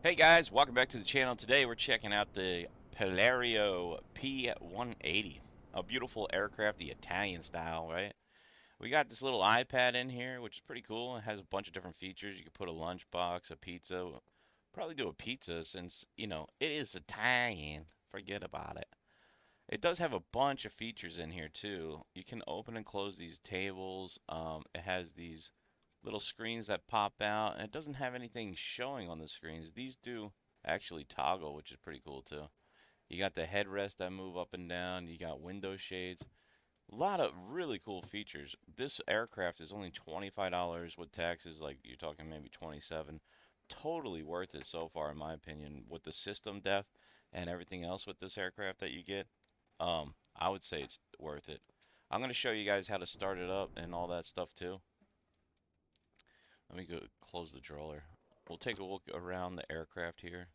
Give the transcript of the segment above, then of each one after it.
Hey guys, welcome back to the channel. Today we're checking out the Piaggio P-180. A beautiful aircraft, the Italian style, right? We got this little iPad in here, which is pretty cool. It has a bunch of different features. You can put a lunchbox, a pizza. Probably do a pizza since, it is Italian. Forget about it. It does have a bunch of features in here too. You can open and close these tables. It has these little screens that pop out, and it doesn't have anything showing on the screens. These do actually toggle, which is pretty cool too. You got the headrest that move up and down. You got window shades. A lot of really cool features. This aircraft is only $25 with taxes, like you're talking maybe 27. Totally worth it so far, in my opinion, with the system depth and everything else with this aircraft that you get. I would say it's worth it. I'm going to show you guys how to start it up and all that stuff too. Let me go close the drawer. We'll take a look around the aircraft here.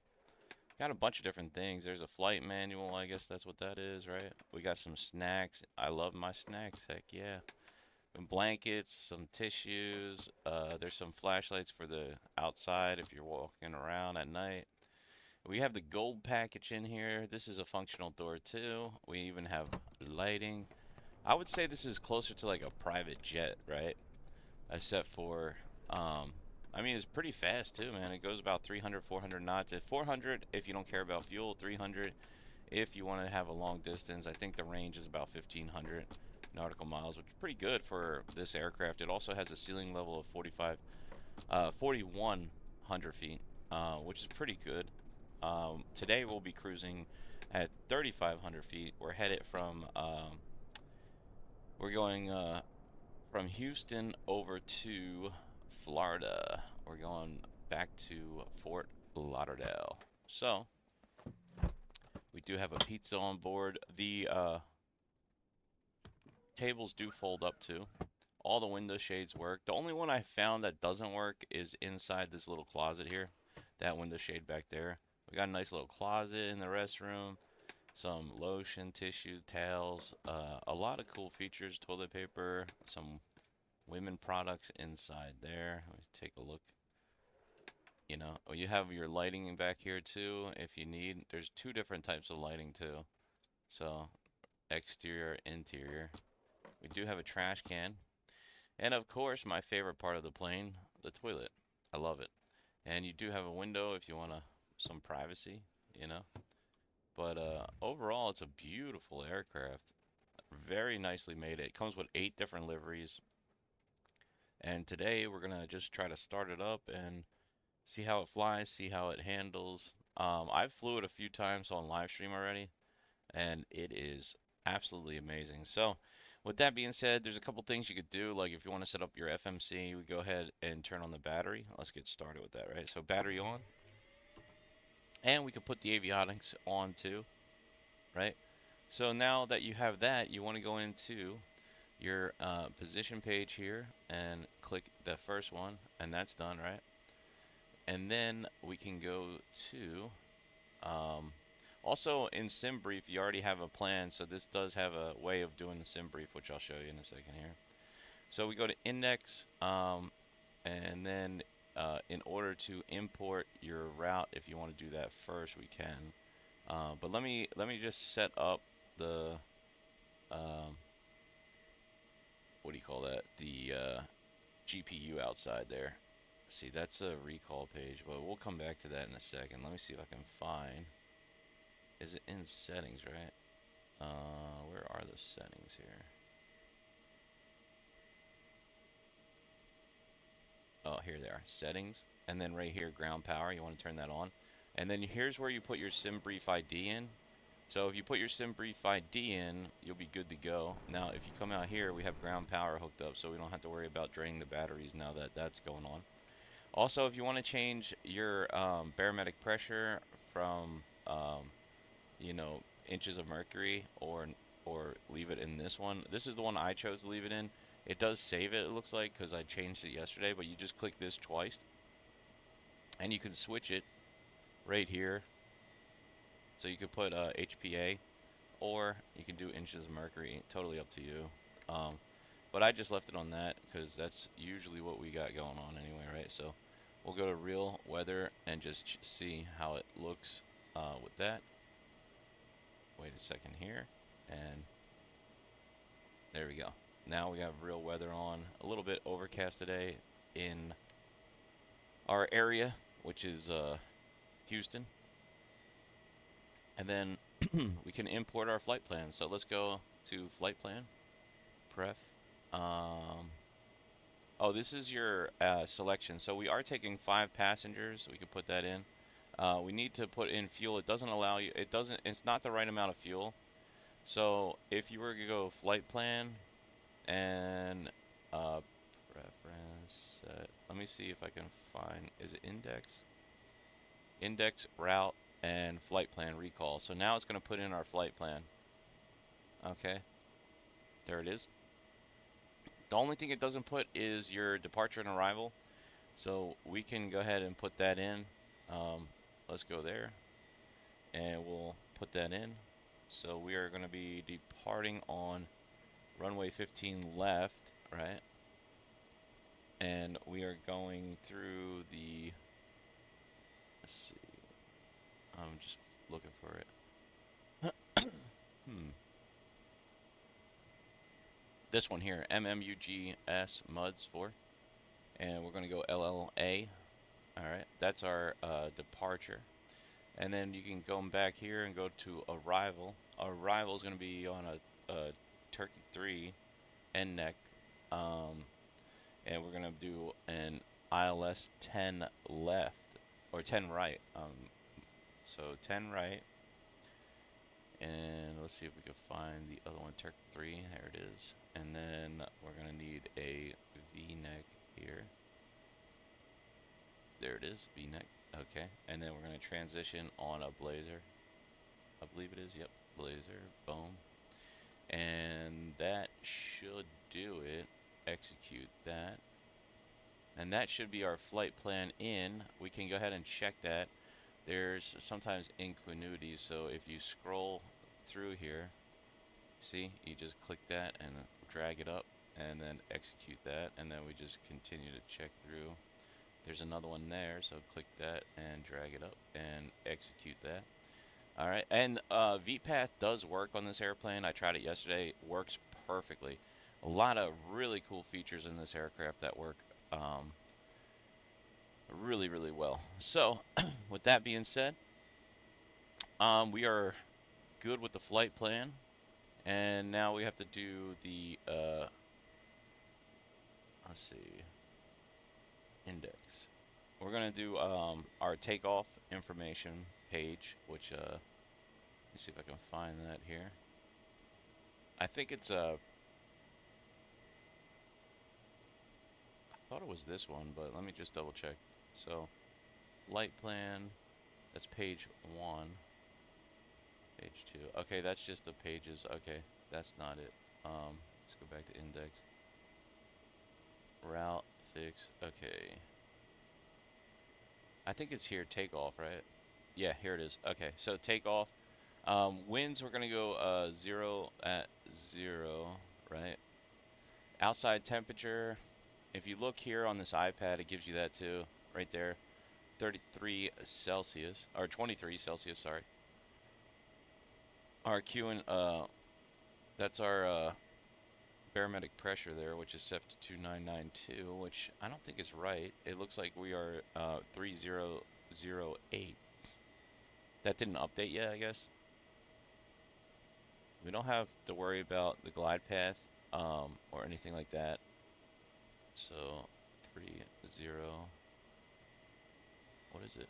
Got a bunch of different things. There's a flight manual, I guess that's what that is, right? We got some snacks. I love my snacks, heck yeah. Some blankets, some tissues. There's some flashlights for the outside if you're walking around at night. We have the gold package in here. This is a functional door too. We even have lighting. I would say this is closer to like a private jet, right? Except for, I mean, it's pretty fast too, man. It goes about 300, 400 knots. At 400 if you don't care about fuel, 300 if you want to have a long distance. I think the range is about 1,500 nautical miles, which is pretty good for this aircraft. It also has a ceiling level of 4,100 feet, which is pretty good. Today we'll be cruising at 3,500 feet. We're going from Houston over to Florida. We're going back to Fort Lauderdale. So, we do have a pizza on board. The tables do fold up too. All the window shades work. The only one I found that doesn't work is inside this little closet here. That window shade back there. We got a nice little closet in the restroom. Some lotion, tissue, towels. A lot of cool features. Toilet paper. Some women products inside there. Let me take a look. You have your lighting back here too if you need. There's two different types of lighting too. So, exterior, interior. We do have a trash can. And of course, my favorite part of the plane, the toilet. I love it. And you do have a window if you want some privacy, you know. But overall, it's a beautiful aircraft. Very nicely made. It comes with 8 different liveries. And today we're gonna just try to start it up and see how it flies, see how it handles. I've flew it a few times on live stream already, and it is absolutely amazing. So, with that being said, there's a couple things you could do. Like if you want to set up your FMC, we go ahead and turn on the battery. Let's get started with that, right? So battery on, and we can put the avionics on too, right? So now that you have that, you want to go into your position page here and click the first one, and that's done, right? And then we can go to um, also in sim brief you already have a plan, so this does have a way of doing the sim brief, which I'll show you in a second here. So we go to index, and then in order to import your route, if you want to do that first, we can. But let me just set up the um, what do you call that? The GPU outside there. See, that's a recall page, but we'll come back to that in a second. Let me see if I can find. Is it in settings, right? Where are the settings here? Oh, here they are. Settings. And then right here, ground power. You want to turn that on. And then here's where you put your SimBrief ID in. So if you put your SimBrief ID in, you'll be good to go. Now, if you come out here, we have ground power hooked up, so we don't have to worry about draining the batteries now that that's going on. Also, if you want to change your barometric pressure from, inches of mercury, or leave it in this one. This is the one I chose to leave it in. It does save it, it looks like, because I changed it yesterday, but you just click this twice, and you can switch it right here. So you could put HPA, or you can do inches of mercury, totally up to you. But I just left it on that, because that's usually what we got going on anyway, right? So We'll go to real weather and just see how it looks with that. Wait a second here, and there we go. Now we have real weather on. A little bit overcast today in our area, which is Houston. And then we can import our flight plan. So let's go to flight plan, pref. Oh, this is your selection. So we are taking 5 passengers. We can put that in. We need to put in fuel. It doesn't allow you. It's not the right amount of fuel. So if you were to go flight plan and preference, let me see if I can find. Is it index? Index, route, and flight plan recall. So now it's going to put in our flight plan. Okay, there it is. The only thing it doesn't put is your departure and arrival. So we can go ahead and put that in. Let's go there and we'll put that in. So we are going to be departing on runway 15 left, right? And we are going through the, let's see, I'm just looking for it. This one here, MMUGS MUDS 4, and we're going to go LLA. All right, that's our departure. And then you can go back here and go to arrival. Arrival is going to be on a Turkey 3 end neck, and we're going to do an ILS 10 left, or 10 right. So 10 right, and let's see if we can find the other one, Turkey 3. There it is. And then we're going to need a V-neck here. There it is, V-neck. Okay, and then we're going to transition on a blazer. I believe it is, yep, blazer, boom. And that should do it. Execute that. And that should be our flight plan in. We can go ahead and check that. There's sometimes ingenuity, so if you scroll through here, see, you just click that and drag it up and then execute that, and then we just continue to check through. There's another one there, so click that and drag it up and execute that. All right, and VPath does work on this airplane. I tried it yesterday. Works perfectly. A lot of really cool features in this aircraft that work really, really well. So, with that being said, we are good with the flight plan, and now we have to do the let's see, index. We're gonna do our takeoff information page, which let me see if I can find that here. I think it's I thought it was this one, but let me just double check. So, light plan, that's page 1. Page 2. Okay, that's just the pages. Okay, that's not it. Let's go back to index. Route, fix, okay. I think it's here, takeoff, right? Yeah, here it is. Okay, so takeoff. Winds, we're gonna go 0 at 0, right? Outside temperature, if you look here on this iPad, it gives you that too, right there. 33 Celsius, or 23 Celsius, sorry. Our Q and that's our barometric pressure there, which is set to 2992, which I don't think is right. It looks like we are 3008. That didn't update yet, I guess. We don't have to worry about the glide path or anything like that. So 30, what is it?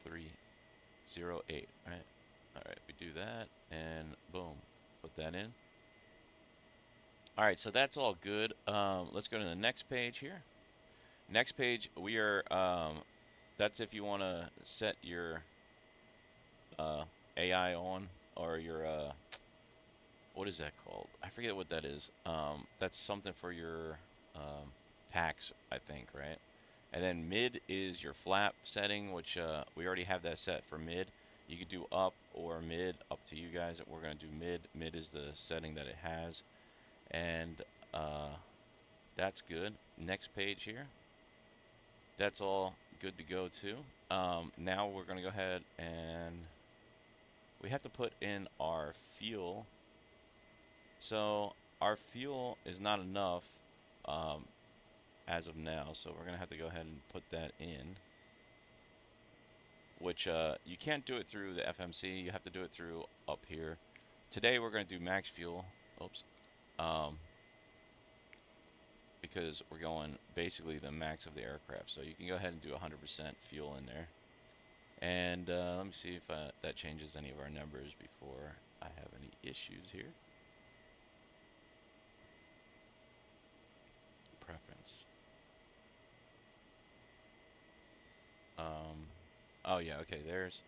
308, right? All right, we do that, and boom, put that in. All right, so that's all good. Let's go to the next page here. Next page, we are, that's if you want to set your AI on, or your, what is that called? I forget what that is. That's something for your packs, I think, right? And then mid is your flap setting, which we already have that set for mid. You could do up or mid, up to you guys. We're going to do mid. Mid is the setting that it has. And that's good. Next page here. that's all good to go too. Now we're gonna go ahead and we have to put in our fuel. So our fuel is not enough um, as of now, so we're gonna have to go ahead and put that in. Which you can't do it through the FMC. You have to do it through up here. Today we're gonna do max fuel. Oops. Because we're going basically the max of the aircraft. So you can go ahead and do 100% fuel in there. And let me see if that changes any of our numbers before I have any issues here. Preference. Oh yeah, okay, there's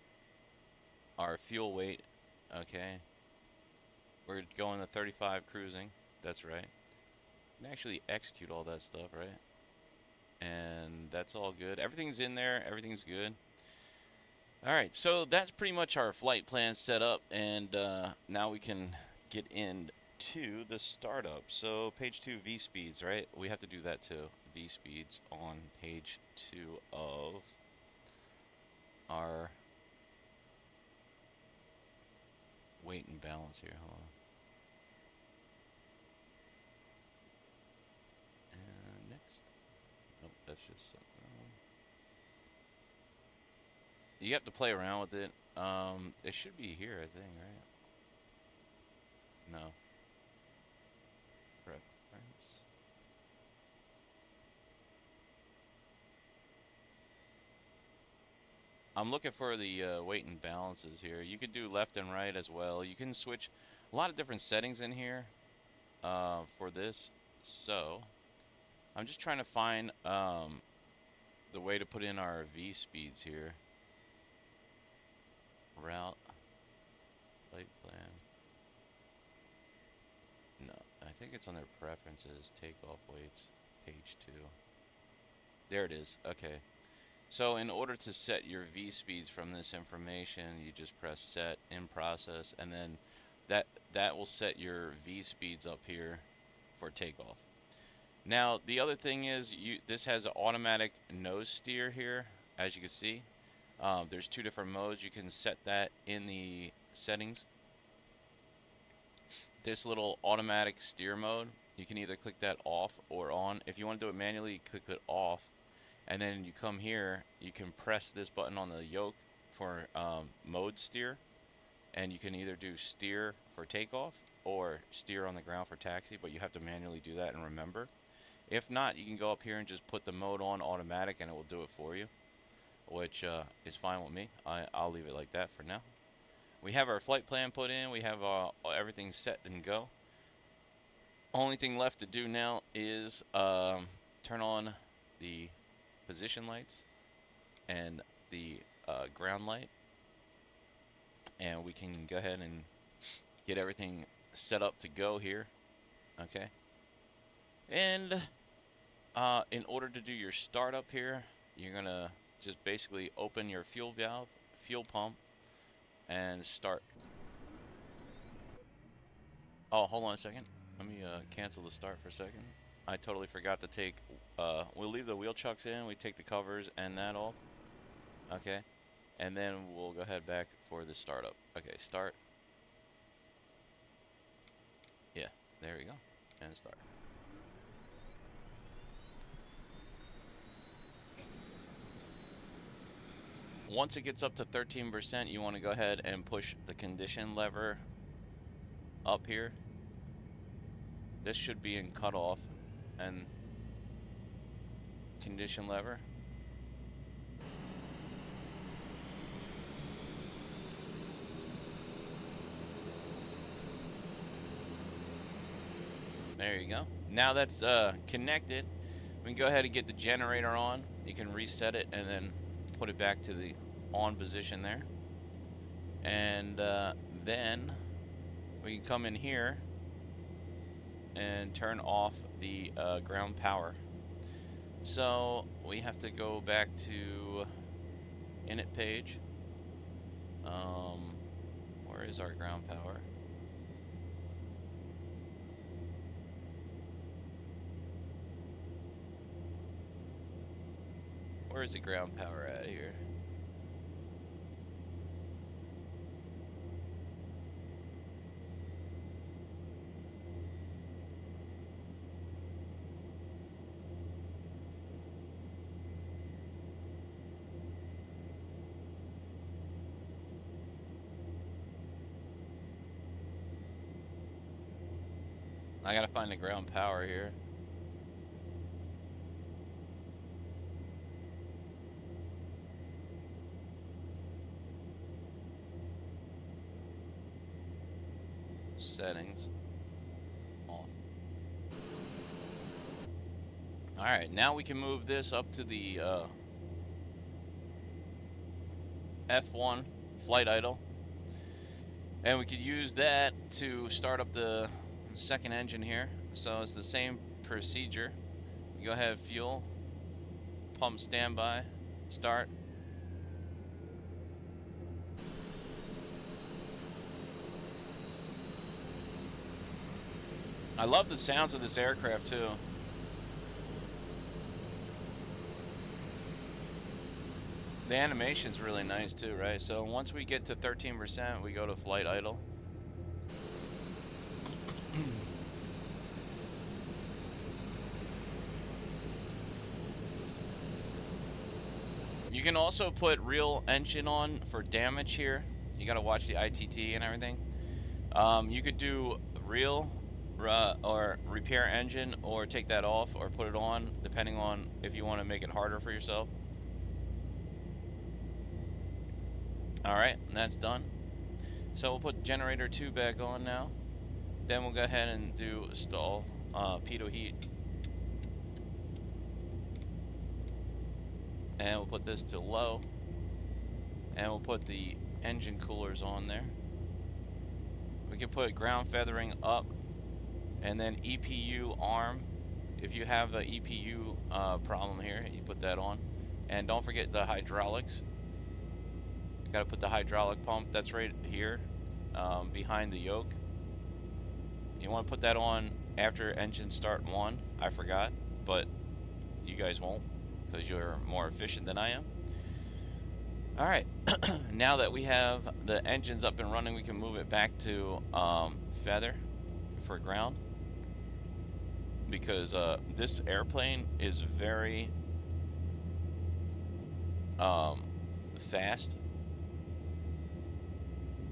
our fuel weight. Okay. We're going to 35 cruising. That's right. You can actually execute all that stuff, right? And that's all good. Everything's in there. Everything's good. All right, so that's pretty much our flight plan set up, and now we can get into the startup. So page 2, V speeds, right? We have to do that too. V speeds on page 2 of our weight and balance here. Hold on. And next. Nope, that's just something. You have to play around with it. It should be here, I think, right? No. Preference. I'm looking for the weight and balances here. You could do left and right as well. You can switch a lot of different settings in here for this. So I'm just trying to find the way to put in our V speeds here. Route, flight plan. No, I think it's under preferences, takeoff weights, page 2. There it is. Okay. So in order to set your V speeds from this information, you just press set in process, and then that will set your V speeds up here for takeoff. Now the other thing is this has an automatic nose steer here, as you can see. There's 2 different modes. You can set that in the settings. This little automatic steer mode, you can either click that off or on. If you want to do it manually, click it off. And then you come here, you can press this button on the yoke for mode steer, and you can either do steer for takeoff or steer on the ground for taxi, but you have to manually do that and remember. If not, you can go up here and just put the mode on automatic and it will do it for you, which is fine with me. I'll leave it like that for now. We have our flight plan put in, we have everything set and go. Only thing left to do now is turn on the position lights and the ground light, and we can go ahead and get everything set up to go here. Okay, and in order to do your startup here, you're gonna just basically open your fuel valve, fuel pump, and start. Oh, hold on a second, let me cancel the start for a second. I totally forgot to take we'll leave the wheel chucks in, we take the covers and that off. Okay, and then we'll go ahead back for the startup. Okay, start. Yeah, there we go, and start. Once it gets up to 13%, you want to go ahead and push the condition lever up here. This should be in cutoff, and condition lever. There you go. Now that's connected, we can go ahead and get the generator on. You can reset it and then put it back to the on position there. And then we can come in here and turn off the ground power. So we have to go back to init page. Where is our ground power? Where's the ground power at here? I gotta find the ground power here. Settings. Off. Alright, now we can move this up to the F1 flight idle. And we could use that to start up the second engine here. So it's the same procedure. You go ahead, fuel, pump standby, start. I love the sounds of this aircraft too. The animation's really nice too, right? So once we get to 13%, we go to flight idle. You can also put real engine on for damage here. You gotta watch the ITT and everything. You could do real or repair engine, or take that off or put it on, depending on if you want to make it harder for yourself. Alright, and that's done. So we'll put generator 2 back on now. Then we'll go ahead and do stall pitot heat. And we'll put this to low. And we'll put the engine coolers on there. We can put ground feathering up, and then EPU arm. If you have an EPU problem here, you put that on. And don't forget the hydraulics. You gotta put the hydraulic pump, that's right here, behind the yoke. You want to put that on after engine start 1. I forgot, but you guys won't, because you're more efficient than I am. Alright, now that we have the engines up and running, we can move it back to feather for ground. Because this airplane is very fast.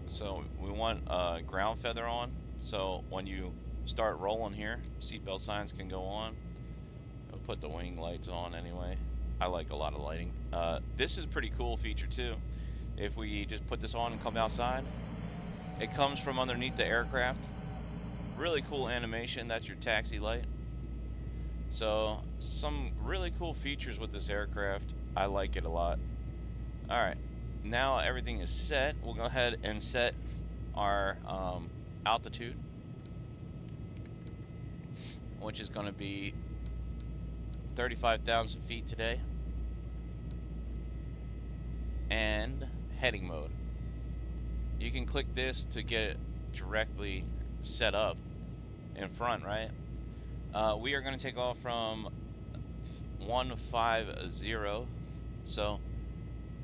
So we want ground feather on. So when you start rolling here, seatbelt signs can go on. We'll put the wing lights on anyway. I like a lot of lighting. This is a pretty cool feature too. If we just put this on and come outside, it comes from underneath the aircraft. Really cool animation. That's your taxi light. So some really cool features with this aircraft. I like it a lot. Alright, now everything is set. We'll go ahead and set our altitude, which is going to be 35,000 feet today. And heading mode. You can click this to get it directly set up in front, right? We are going to take off from 150, so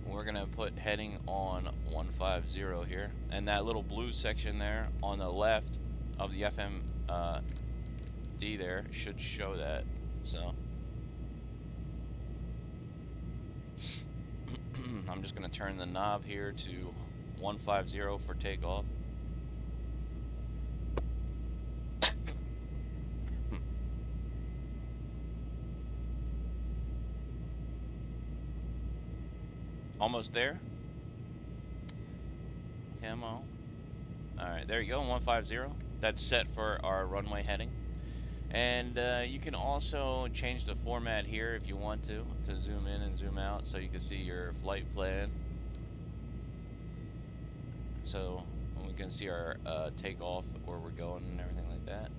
we're going to put heading on 150 here, and that little blue section there on the left of the FMD there should show that. So I'm just going to turn the knob here to 150 for takeoff. Almost there. Come on. Alright, there you go, 150. That's set for our runway heading. And you can also change the format here if you want to zoom in and zoom out, so you can see your flight plan. So we can see our takeoff, where we're going and everything like that.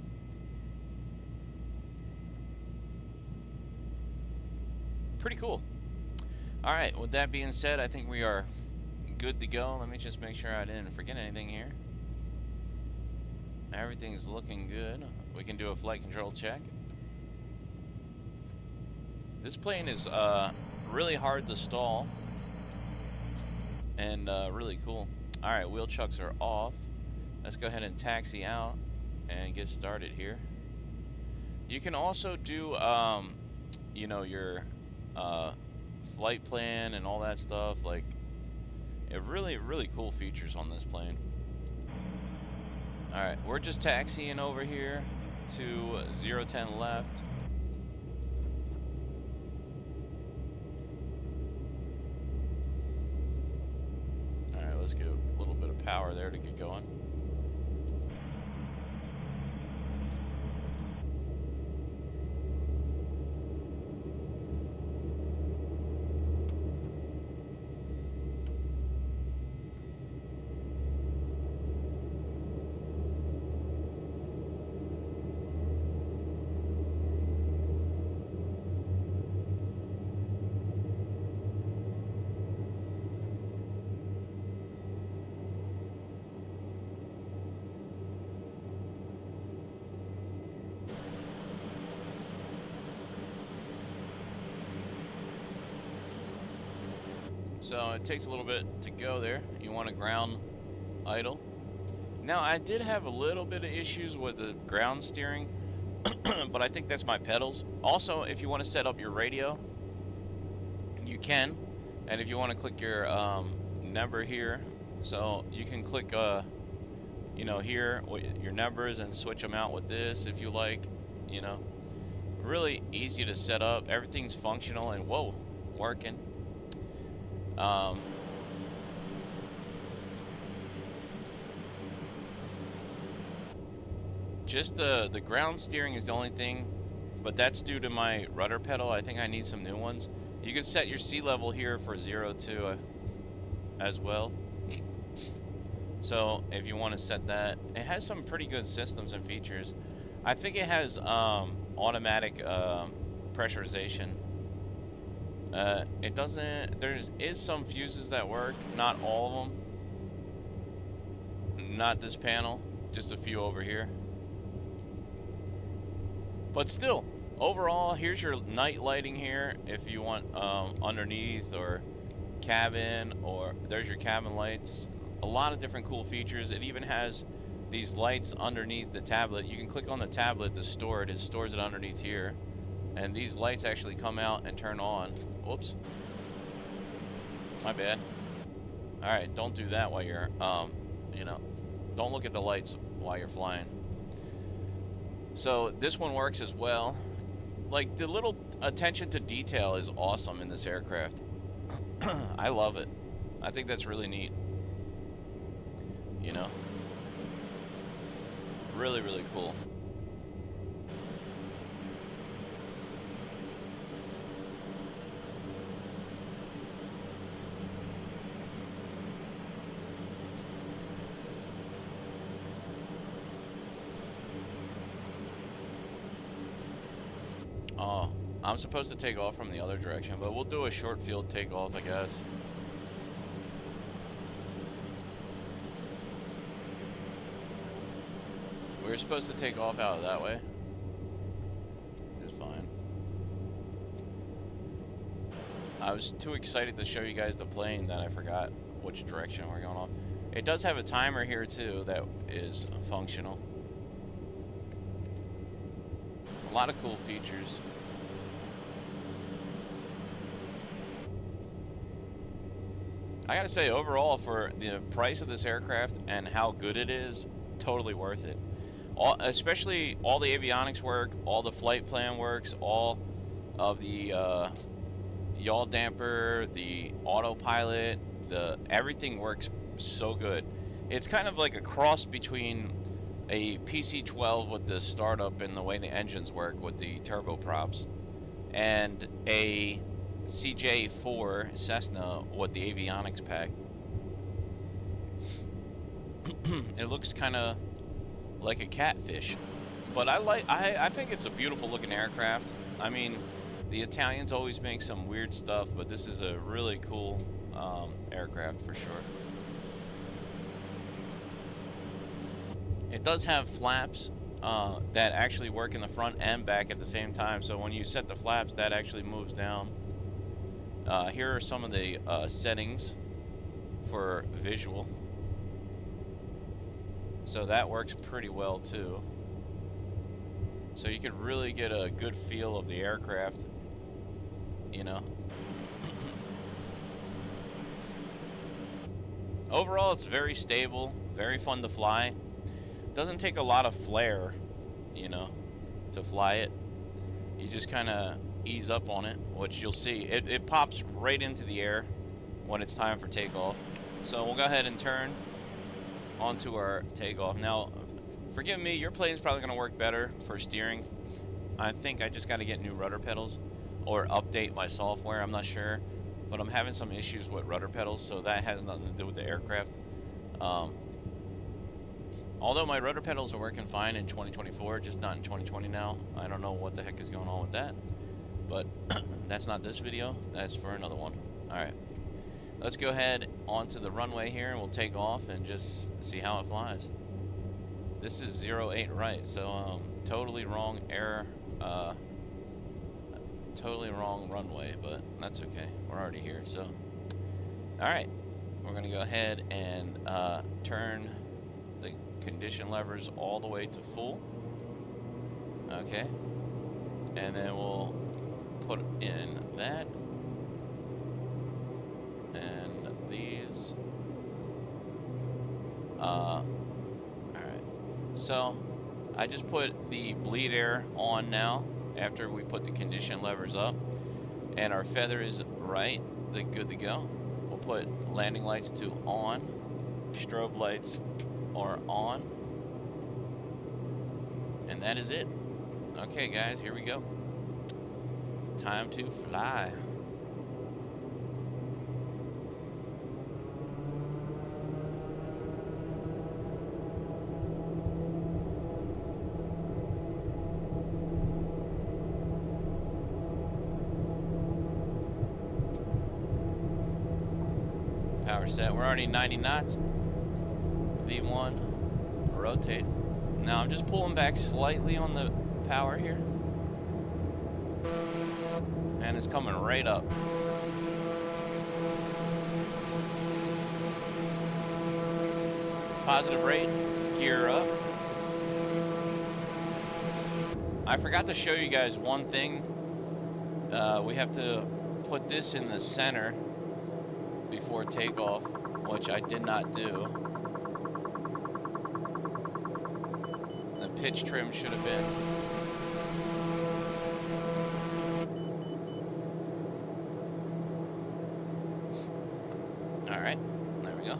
Pretty cool. Alright, with that being said, I think we are good to go. Let me just make sure I didn't forget anything here. Everything's looking good. We can do a flight control check. This plane is really hard to stall and really cool. All right, wheel chucks are off. Let's go ahead and taxi out and get started here. You can also do, you know, your flight plan and all that stuff. Like, it really cool features on this plane. All right, we're just taxiing over here to 010 left. All right, let's get a little bit of power there to get going. So it takes a little bit to go there. You want to ground idle. Now I did have a little bit of issues with the ground steering, but I think that's my pedals. Also, if you want to set up your radio, you can. And if you want to click your number here, so you can click you know, here your numbers and switch them out with this if you like. You know, really easy to set up. Everything's functional and whoa, working. Just the ground steering is the only thing, but that's due to my rudder pedal. I think I need some new ones. You can set your sea level here for 0 to as well. So if you want to set that, it has some pretty good systems and features. I think it has automatic pressurization. It doesn't. There is some fuses that work, not all of them. Not this panel, just a few over here. But still, overall, here's your night lighting here. If you want underneath or cabin, or there's your cabin lights. A lot of different cool features. It even has these lights underneath the tablet. You can click on the tablet to store it. It stores it underneath here. And these lights actually come out and turn on. Whoops. My bad. Alright, don't do that while you're, you know, don't look at the lights while you're flying. So this one works as well. Like, the little attention to detail is awesome in this aircraft. I love it. I think that's really neat. You know? Really cool. Oh, I'm supposed to take off from the other direction, but we'll do a short field takeoff, I guess. We were supposed to take off out of that way. It's fine. I was too excited to show you guys the plane that I forgot which direction we're going off. It does have a timer here too that is functional. A lot of cool features. I gotta say, overall, for the price of this aircraft and how good it is, totally worth it. Especially all the avionics work, all the flight plan works, all of the yaw damper, the autopilot, everything works so good. It's kind of like a cross between a PC-12 with the startup and the way the engines work with the turboprops, and a CJ4 Cessna with the avionics pack. It looks kind of like a catfish, but I think it's a beautiful looking aircraft. I mean, the Italians always make some weird stuff, but this is a really cool aircraft for sure. It does have flaps that actually work in the front and back at the same time. So when you set the flaps, that actually moves down. Here are some of the settings for visual. So that works pretty well too. So you could really get a good feel of the aircraft, you know. Overall, it's very stable, very fun to fly. Doesn't take a lot of flair, you know, to fly it. You just kind of ease up on it, which you'll see. It pops right into the air when it's time for takeoff. So we'll go ahead and turn onto our takeoff. Now, forgive me, your plane's probably going to work better for steering. I think I just got to get new rudder pedals or update my software. I'm not sure, but I'm having some issues with rudder pedals, so that has nothing to do with the aircraft. Although my rudder pedals are working fine in 2024, just not in 2020 now. I don't know what the heck is going on with that, but that's not this video. That's for another one. Alright, let's go ahead onto the runway here and we'll take off and just see how it flies. This is 08 right, so totally wrong air, totally wrong runway, but that's okay. We're already here, so. Alright, we're going to go ahead and turn the condition levers all the way to full. Okay, and then we'll put in that and these. Alright, so I just put the bleed air on now after we put the condition levers up, and our feather is right, good to go. We'll put landing lights to on, strobe lights are on, and that is it. Okay guys, here we go. Time to fly. Power set, we're already 90 knots. V1, rotate. Now I'm just pulling back slightly on the power here. And it's coming right up. Positive rate, gear up. I forgot to show you guys one thing. We have to put this in the center before takeoff, which I did not do. The pitch trim should have been. Alright, there we go.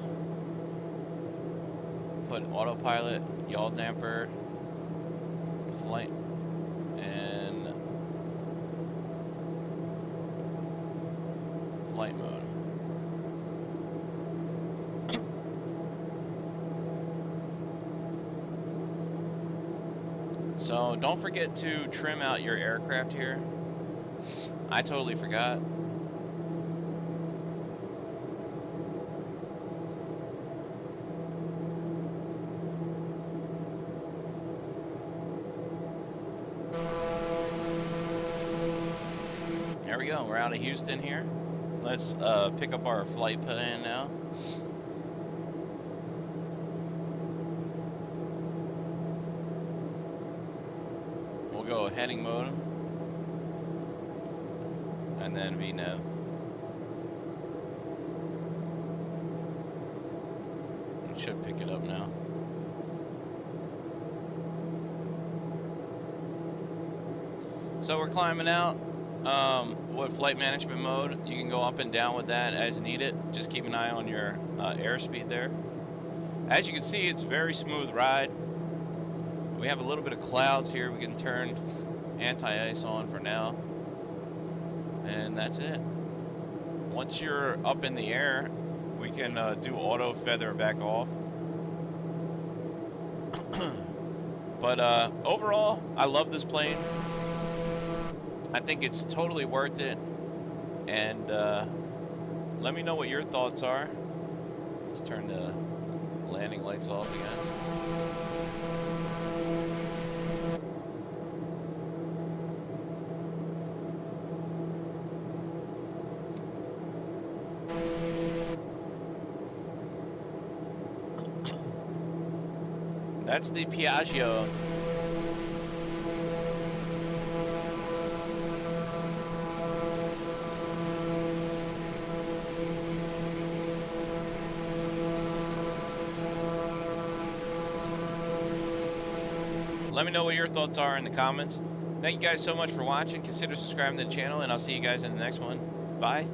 Put autopilot, yaw damper, flight, and flight mode. So don't forget to trim out your aircraft here. I totally forgot. There we go, we're out of Houston here. Let's pick up our flight plan now. Go heading mode and then VNAV. It should pick it up now. So we're climbing out. With flight management mode, you can go up and down with that as needed. Just keep an eye on your airspeed there. As you can see, it's a very smooth ride. We have a little bit of clouds here. We can turn anti-ice on for now. And that's it. Once you're up in the air, we can do auto feather back off. But overall, I love this plane. I think it's totally worth it. And let me know what your thoughts are. Let's turn the landing lights off again. That's the Piaggio. Let me know what your thoughts are in the comments. Thank you guys so much for watching. Consider subscribing to the channel, and I'll see you guys in the next one. Bye.